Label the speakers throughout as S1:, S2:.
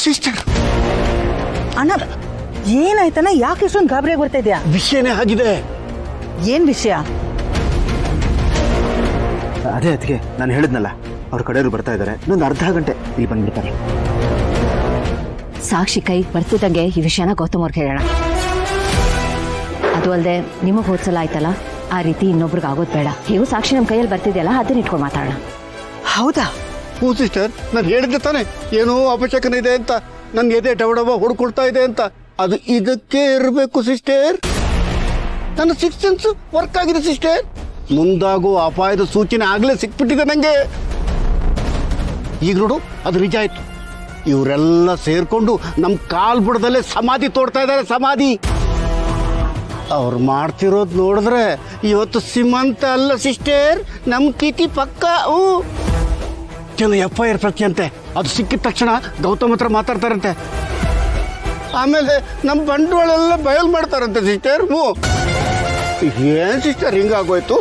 S1: Sister
S2: ಅಣ್ಣ ಏನಾಯ್ತಣ್ಣ? ಯಾಕೆ ಇಷ್ಟೊಂದು ಗಾಬರಿಯಾಗಿ ಬರ್ತಾ ಇದೆಯಾ?
S1: ವಿಷಯನೇ ಆಗಿದೆ.
S2: ಏನ್ ವಿಷಯ?
S1: ಅದೇ ಅದಕ್ಕೆ ನಾನು ಹೇಳಿದ್ನಲ್ಲ, ಅವ್ರ ಕಡೆಯವರು ಬರ್ತಾ ಇದ್ದಾರೆ, ಇನ್ನೊಂದು ಅರ್ಧ ಗಂಟೆ ಇಲ್ಲಿ ಬಂದ್ಬಿಡ್ತಾರೆ.
S3: ಸಾಕ್ಷಿ ಕೈಗೆ ಬರ್ತಿದ್ದಂಗೆ ಈ ವಿಷಯನ ಗೌತಮ್ ಅವ್ರಿಗೆ ಹೇಳೋಣ. ಅದು ಅಲ್ಲದೆ ನಿಮಗೆ ಹೋದ್ಸಲ ಆಯ್ತಲ್ಲ, ಆ ರೀತಿ ಇನ್ನೊಬ್ರಿಗೆ ಆಗೋದು ಬೇಡ. ನೀವು ಸಾಕ್ಷಿ ನಮ್ಮ ಕೈಯಲ್ಲಿ ಬರ್ತಿದೆಯಲ್ಲ, ಅದನ್ನ ಇಟ್ಕೊಂಡು ಮಾತಾಡೋಣ.
S2: ಹೌದಾ?
S1: ಹ್ಞೂ ಸಿಸ್ಟರ್, ನಾನು ಹೇಳಿದ್ದೆ ತಾನೆ ಏನೋ ಅಪಶಕನ ಇದೆ ಅಂತ, ನನ್ನ ಎದೆ ಡಬಡಬ ಹೊಡ್ಕೊಳ್ತಾ ಇದೆ ಅಂತ. ಅದು ಇದಕ್ಕೆ ಇರಬೇಕು ಸಿಸ್ಟರ್. ನನ್ನ ಸಿಕ್ಸ್ ಸೆನ್ಸ್ ವರ್ಕ್ ಆಗಿದೆ ಸಿಸ್ಟರ್. ಮುಂದಾಗೋ ಅಪಾಯದ ಸೂಚನೆ ಆಗಲೇ ಸಿಕ್ಬಿಟ್ಟಿದೆ ನನಗೆ. ಈಗ ನೋಡು, ಅದು ನಿಜ ಆಯ್ತು. ಇವರೆಲ್ಲ ಸೇರ್ಕೊಂಡು ನಮ್ಮ ಕಾಲ್ ಬುಡದಲ್ಲೇ ಸಮಾಧಿ ತೋಡ್ತಾ ಇದ್ದಾರೆ, ಸಮಾಧಿ. ಅವ್ರು ಮಾಡ್ತಿರೋದು ನೋಡಿದ್ರೆ ಇವತ್ತು ಸೀಮಂತ ಅಲ್ಲ ಸಿಸ್ಟರ್, ನಮ್ಮ ತಿಥಿ ಪಕ್ಕ. ಕೆಲವು FIR ಪ್ರತಿ ಅಂತೆ, ಅದು ಸಿಕ್ಕಿದ ತಕ್ಷಣ ಗೌತಮ್ ಹತ್ರ ಮಾತಾಡ್ತಾರಂತೆ. ಆಮೇಲೆ ನಮ್ಮ ಬಂಡವಾಳ ಎಲ್ಲ ಬಯಲು ಮಾಡ್ತಾರಂತೆ ಸಿಸ್ಟರ್. ಏನ್ ಸಿಸ್ಟರ್ ಹಿಂಗಾಗೋಯ್ತು?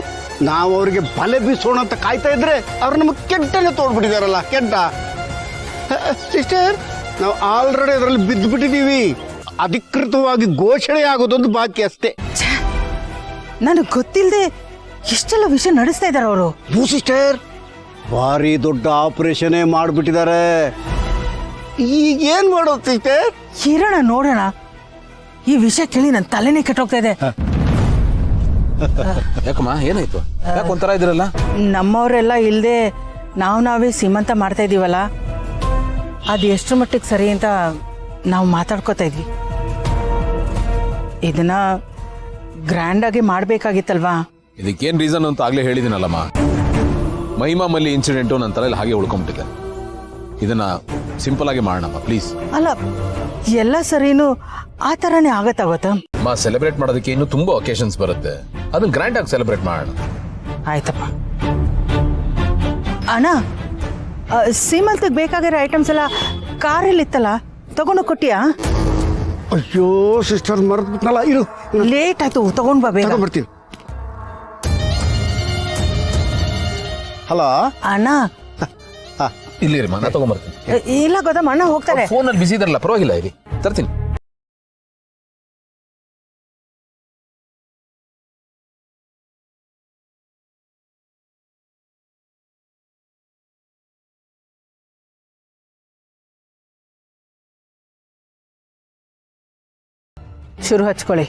S1: ನಾವು ಅವ್ರಿಗೆ ಬಲೆ ಬೀಸೋಣ ಅಂತ ಕಾಯ್ತಾ ಇದ್ರೆ ಅವ್ರು ನಮಗೆ ಕೆಟ್ಟನೆ ತೋಡ್ಬಿಟ್ಟಿದಾರಲ್ಲ, ಕೆಟ್ಟ. ಸಿಸ್ಟರ್, ನಾವು ಆಲ್ರೆಡಿ ಅದರಲ್ಲಿ ಬಿದ್ದು ಬಿಟ್ಟಿದ್ದೀವಿ. ಅಧಿಕೃತವಾಗಿ ಘೋಷಣೆ ಆಗೋದೊಂದು ಬಾಕಿ ಅಷ್ಟೇ.
S2: ನನಗೆ ಗೊತ್ತಿಲ್ಲದೆ ಇಷ್ಟೆಲ್ಲ ವಿಷಯ ನಡೆಸ್ತಾ ಇದ್ದಾರೆ ಅವರು.
S1: ಹ್ಞೂ ಸಿಸ್ಟರ್, ಭಾರಿ ದೊಡ್ಡ ಆಪರೇಷನೇ ಮಾಡಿಬಿಟ್ಟಿದ್ದಾರೆ. ಈಗ ಏನ್ ಮಾಡೋದು ಸಿಸ್ಟರ್?
S2: ಇರೋಣ ನೋಡೋಣ. ಈ ವಿಷಯ ಕೇಳಿ ನನ್ನ ತಲೆನೇ ಕೆಟ್ಟೋಗ್ತಾ ಇದೆ.
S4: ಯಾಕಮ್ಮ, ಏನಾಯ್ತು? ಯಾಕೆ ಒಂಥರ ಇದ್ರಲ್ಲ?
S2: ನಮ್ಮವರೆಲ್ಲ ಇಲ್ಲದೆ ನಾವೇ ಸೀಮಂತ ಮಾಡ್ತಾ ಇದೀವಲ್ಲ, ಅದು ಎಷ್ಟು ಮಟ್ಟಿಗೆ ಸರಿ ಅಂತ ನಾವು ಮಾತಾಡ್ಕೋತಾ ಇದ್ವಿ. ಇದನ್ನ ಗ್ರ್ಯಾಂಡಾಗಿ ಮಾಡಬೇಕಾಗಿತ್ತಲ್ವಾ?
S4: ಇದಕ್ಕೇನು ರೀಸನ್ ಅಂತ ಆಗ್ಲೇ ಹೇಳಿದಿನಲ್ಲಮ್ಮ. ಮಹಿಮಾ ಮಲ್ಲಿ ಇನ್ಸಿಡೆಂಟು ನನ್ನ ತಲೆಯಲ್ಲಿ ಹಾಗೆ ಉಳ್ಕೊಂಬಿಟ್ಟಿದೆ. ಇದನ್ನ ಸಿಂಪಲ್ ಆಗಿ ಮಾಡೋಣಮ್ಮ ಪ್ಲೀಸ್.
S2: ಅಲ್ಲ, ಎಲ್ಲ ಸರಿನೂ ಆ ಥರನೇ ಆಗತ್ತಾಗತ್ತ.
S4: ಅಮ್ಮ, ಸೆಲೆಬ್ರೇಟ್ ಮಾಡೋದಕ್ಕೆ ಇನ್ನೂ ತುಂಬಾ ಒಕೇಶನ್ಸ್ ಬರುತ್ತೆ, ಅದನ್ನ ಗ್ರ್ಯಾಂಡ್ ಆಗಿ ಸೆಲೆಬ್ರೇಟ್ ಮಾಡೋಣ.
S2: ಆಯ್ತಪ್ಪ. ಅಣ್ಣ, ಸೀಮಂತಕ್ಕೆ ಬೇಕಾಗಿರೋ ಐಟಮ್ಸ್ ಎಲ್ಲ ಕಾರಲ್ಲಿ ಇತ್ತಲ್ಲ, ತಗೊಂಡು ಕೊಟ್ಟಿಯಾ?
S1: ಅಯ್ಯೋ ಸಿಸ್ಟರ್, ಮರ್ತ್ಬಿಟ್ನಲ್ಲ. ಇರು,
S2: ಲೇಟ್ ಆಯ್ತು, ತಗೊಂಡ್ ಬಾ ಬೇಗ.
S1: ಬರ್ತೀನಿ. ಹಲೋ
S2: ಅಣ್ಣ.
S4: ಇಲ್ಲಿ ರೀ, ನಾನು ತಗೊಂಡ್ಬರ್ತೀನಿ.
S2: ಇಲ್ಲ ಗೊತ್ತಮ್ಮ, ಅಣ್ಣ ಹೋಗ್ತಾರೆ.
S4: ಫೋನಲ್ಲಿ ಬಿಸಿ ಇದ್ರಲ್ಲ, ಪರವಾಗಿಲ್ಲ, ಇರಿ ತರ್ತೀನಿ.
S2: ಶುರು ಹಚ್ಕೊಳ್ಳಿ.